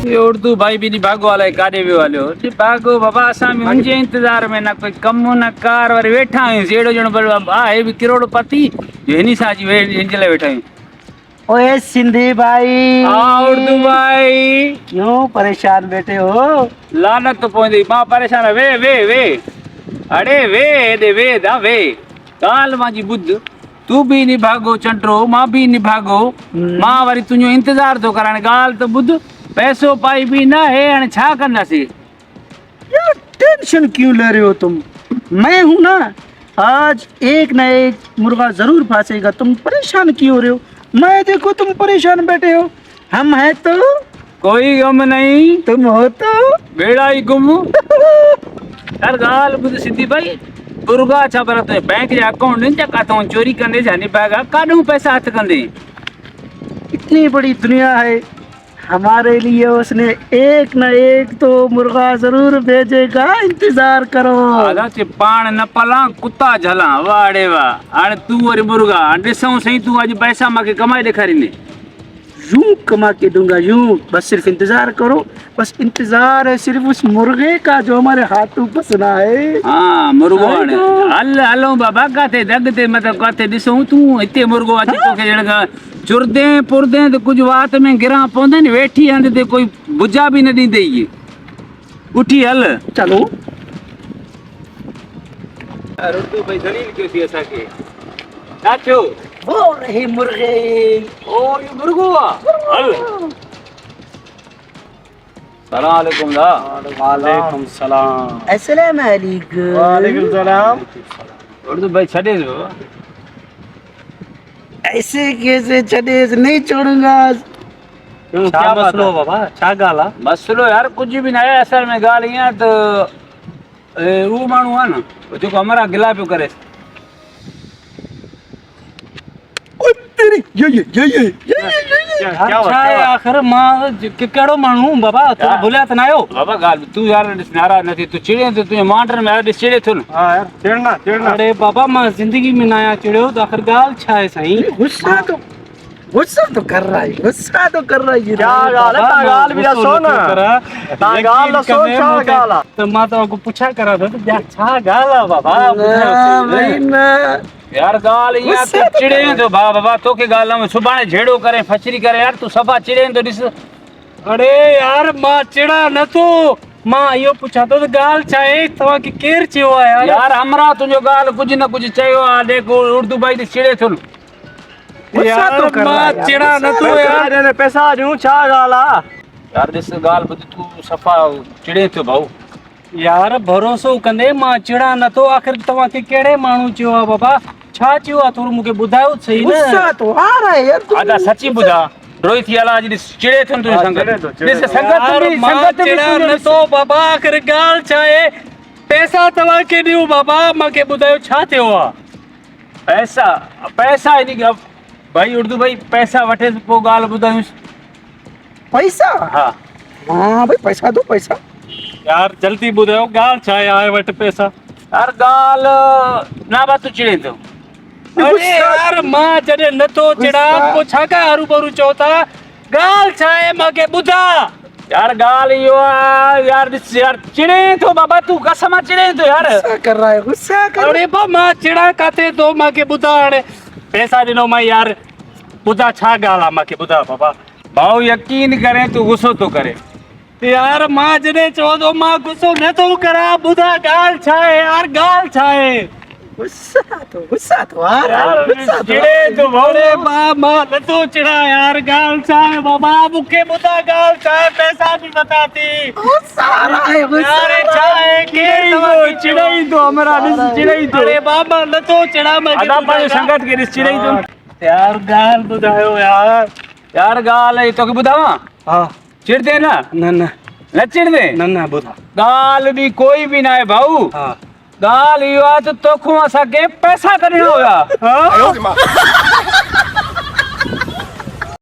ये उर्दू भाई भी नहीं भागो वाला काॾे वियो हलियो जी भागो बाबा असां बि मुंहिंजे इंतज़ार में न कोई कमु न कार वरी वेठा आहियूं अहिड़ो ॼणो आहे बि किरोड़पति हिन सां अची हिन जे लाइ वेठा आहियूं। ओए सिंधी भाई हाँ उर्दू भाई क्यों परेशान बैठे हो? लानत पवंदी मां परेशान वे वे वे अड़े वे हेॾे वे दा वे ॻाल्हि मुंहिंजी ॿुध तू भी नहीं भागो चंटरो मां भी नहीं भागो मां वरी तुंहिंजो इंतज़ार थो करां ॻाल्हि त ॿुध पैसो पाई भी न है हाणे छा कंदासीं? यार टेंशन क्यों ले रहे हो तुम? मैं हूं ना, आज एक न एक मुर्गा जरूर फंसेगा। तुम परेशान क्यों हो रहे हो? मैं देखो तुम परेशान बैठे हो, हम हैं तो कोई गम नहीं तुम हो तो बेड़ा ही गुम यार ॻाल्हि ॿुध सिंधी भाई मुर्गा छा पर तुंहिंजे बैंक जे अकाउंट जा काथां चोरी कंदे जानी पाएगा काॾूं पैसा हथ कंदे? इतनी बड़ी दुनिया है, हमारे लिए उसने एक न एक तो मुर्गा जरूर भेजेगा, इंतजार करो। हालांकि पाण न पलां कुत्ता झलां वाह रे वाह हाणे तूं वरी मुर्गा ॾिसूं सही तूं अॼु पैसा मूंखे कमाए ॾेखारींदे। यूं कमा के दूंगा यूं, बस सिर्फ इंतजार करो। बस इंतजार है सिर्फ उस मुर्गे का जो हमारे हाथों फंसना है। हाँ मुर्गो हाणे हल हलूं बाबा काथे दग ते मतिलबु काथे ॾिसूं तूं हिते मुर्गो अची तोखे ॼण चुरदे पुरदे त कुझु वात में गिरां पवंदे न वेठी हंधि ते कोई बुझा बि न ॾींदे इहे उठी हल चलो रुतू भाई दलील कयो थी असांखे छा थियो? वो रहे मुर्गे। ओ ये मुर्गो आहे हल सलाम अलैकुम दा वालेकुम सलाम। अस्सलाम वालेकुम। वालेकुम सलाम। उर्दू भाई छॾे दो ऐसे कैसे छड़े, नहीं छोड़ूंगा। क्या मसलो बाबा छा ॻाल्हि आहे? मसलो यार कुझु बि न आहे असल में ॻाल्हि ईअं आहे त उहो माण्हू आहे न जेको हमारा गिला पियो करे आख़िर मां कहिड़ो माण्हू बाबा तव्हां भुलिया त न आहियो? बाबा ॻाल्हि तूं यार ॾिस नाराज़ नथी तूं चिड़े थो तुंहिंजे मांडर में ॾिस चिड़े थो न। हाँ यार चिड़ना चिड़ना। अरे बाबा मां ज़िंदगी में न आहियां चिड़ियो त आख़िर ॻाल्हि छा आहे साईं? गुस्सा तो कर रहा है, गुस्सा तो कर रहा है। क्या ॻाल्हि आहे? तव्हां ॻाल्हि बि ॾसो न, तव्हां ॻाल्हि ॾसो छा ॻाल्हि आहे? त मां तव्हां खां पुछा करां थो त छा ॻाल्हि आहे बाबा? यार ॻाल्हि ईअं आहे तूं चिड़े थो भाउ बाबा तोखे ॻाल्हि में सुभाणे झेड़ो करे फचरी करे यार तूं सफ़ा चिड़े थो ॾिस। अरे यार मां चिड़ा नथो, मां इहो पुछां थो त ॻाल्हि छा आहे? तव्हांखे केरु चयो आहे यार? यार हमरा तुंहिंजो ॻाल्हि कुझु न कुझु चयो आहे देखो उर्दू भाई ॾिस चिड़े थो न। यार मां चिड़ा नथो यार, पैसा ॾियूं छा ॻाल्हि आहे? यार ॾिस ॻाल्हि ॿुध तूं सफ़ा चिड़े थो भाऊ। यार भरोसो कंदे मां चिड़ा नथो, आख़िर तव्हांखे कहिड़े माण्हू चयो आहे बाबा? छा चयो आहे थोरो मूंखे ॿुधायो सही न। गुस्सा तो आ रहा है यार। आजा सची ॿुधा रोई थी हला अॼु ॾिस चिड़े थो न तुंहिंजी संगत ॾिस संगत बि चिड़ा नथो बाबा, आख़िर ॻाल्हि छा आहे? पैसा तव्हांखे ॾियूं बाबा, मूंखे ॿुधायो छा थियो आहे? पैसा पैसा हेॾी भाई उर्दू भाई पैसा वठे पोइ ॻाल्हि ॿुधायूंसि। पैसा? हा हाँ भाई पैसा दो पैसा। यार जल्दी ॿुधायो ॻाल्हि छा आहे? आहे वटि पैसा? यार ॻाल्हि ना बा तूं चिड़े थो। अरे यार मां जॾहिं नथो चिड़ा पोइ छा का हरू भरू चओ था? ॻाल्हि छा आहे मूंखे ॿुधा। यार ॻाल्हि इहो आहे यार ॾिस यार चिड़े थो बाबा तूं कसम चिड़े थो यार। गुस्सा कर रहा है, गुस्सा कर। अरे बा मां चिड़ा काथे थो, मूंखे ॿुधा हाणे पैसा ॾिनो मां यार ॿुधा छा ॻाल्हि आहे मूंखे ॿुधा बाबा। भाऊ यकीन करे तूं गुस्सो थो करे। यार मां जॾहिं चवां थो मां गुस्सो नथो करां, ॿुधा ॻाल्हि छा आहे यार? ॻाल्हि छा आहे? गुस्सा तो आ रहा है, गुस्सा तो। चिड़े थो भाऊ। अरे मां नथो चिड़ा यार, ॻाल्हि छा आहे बाबा? मूंखे ॿुधा ॻाल्हि छा आहे? पैसा बि नथा थी। गुस्सा आ रहा है, गुस्सा यार छा आहे? केरु चिड़े थो हमरा ॾिस चिड़े थो। अरे बाबा नथो चिड़ा मूंखे अदा पंहिंजो संगत खे ॾिस चिड़े थो। यार ॻाल्हि ॿुधायो यार। यार ॻाल्हि तोखे ॿुधावां हा चिड़दे न न न चिड़दे न ॿुधा। ॻाल्हि बि कोई बि न आहे भाऊ। हा ॻाल्हि इहो आहे त तोखूं असांखे पैसा कढणा हुया।